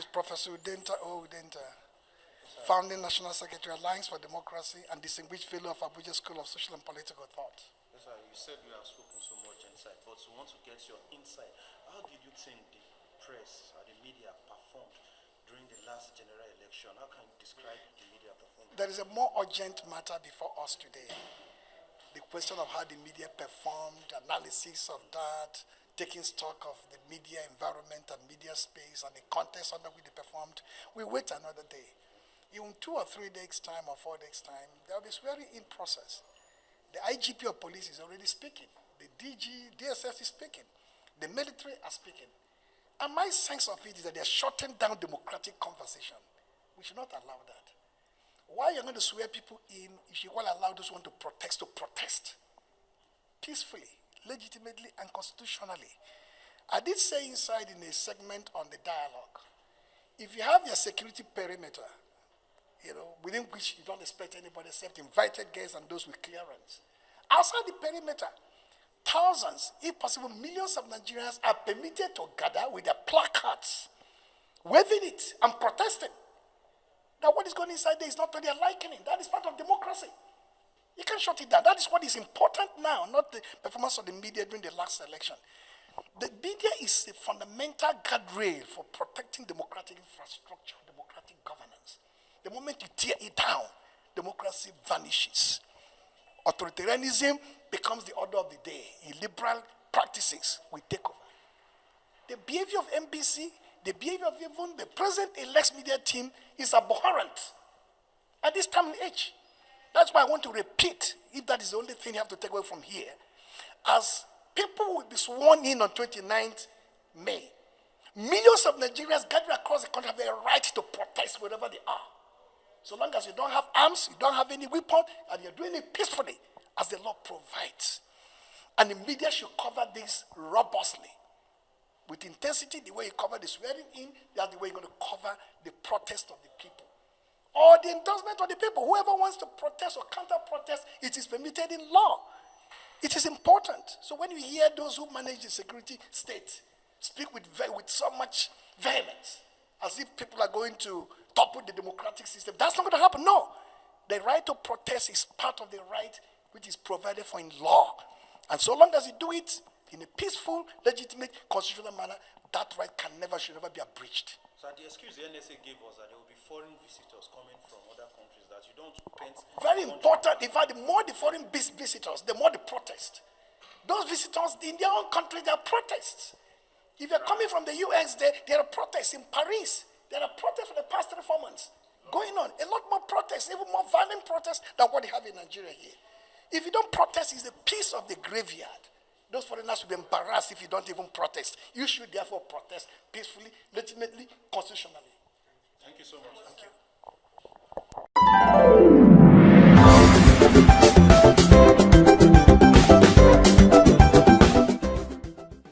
It's Professor Udenta O, founding National Secretary Alliance for Democracy and distinguished fellow of Abuja School of Social and Political Thought. Yes, sir. You said you have spoken so much insight, but we want to get your insight. How did you think the press or the media performed during the last general election? How can you describe the media performance? There is a more urgent matter before us today. The question of how the media performed, analysis of that, taking stock of the media environment and media space and the context under which they performed. We wait another day. In 2 or 3 days' time or 4 days' time, there will be swearing in process. The IGP of police is already speaking. The DG, DSS is speaking. The military are speaking. And my sense of it is that they're shutting down democratic conversation. We should not allow that. Why you're going to swear people in if you will allow those who want to protest peacefully, legitimately, and constitutionally? I did say inside in a segment on the dialogue, if you have your security perimeter, within which you don't expect anybody except invited guests and those with clearance, outside the perimeter, thousands, if possible millions of Nigerians are permitted to gather with their placards, waving it and protesting. Now what is going inside there is not to their likening. That is part of democracy. You can't shut it down. That is what is important now, not the performance of the media during the last election. The media is a fundamental guardrail for protecting democratic infrastructure, democratic governance. The moment you tear it down, democracy vanishes. Authoritarianism becomes the order of the day. Illiberal practices will take over. The behavior of NBC, the behavior of even the present-elect media team is abhorrent at this time and age. That's why I want to repeat, if that is the only thing you have to take away from here, as people will be sworn in on 29th May, millions of Nigerians gathered across the country have a right to protest wherever they are. So long as you don't have arms, you don't have any weapon, and you're doing it peacefully, as the law provides. And the media should cover this robustly. With intensity, the way you cover the swearing in, that's the way you're going to cover the protest of the people. Or the endorsement of the people. Whoever wants to protest or counter-protest, it is permitted in law. It is important. So when you hear those who manage the security state speak with so much vehemence, as if people are going to topple the democratic system, that's not going to happen. No. The right to protest is part of the right which is provided for in law. And so long as you do it in a peaceful, legitimate, constitutional manner, that right should never be abridged. So the excuse the NSA gave us that there will be foreign visitors coming from other countries, that you don't paint... Very important. In fact, the more the foreign visitors, the more the protest. Those visitors, in their own country, there are protests. If you're coming from the US, there are protests in Paris. There are protests for the past 3-4 months going on. A lot more protests, even more violent protests than what they have in Nigeria here. If you don't protest, it's the peace of the graveyard. Those foreigners will be embarrassed if you don't even protest. You should therefore protest peacefully, legitimately, constitutionally. Thank you so much. Thank you.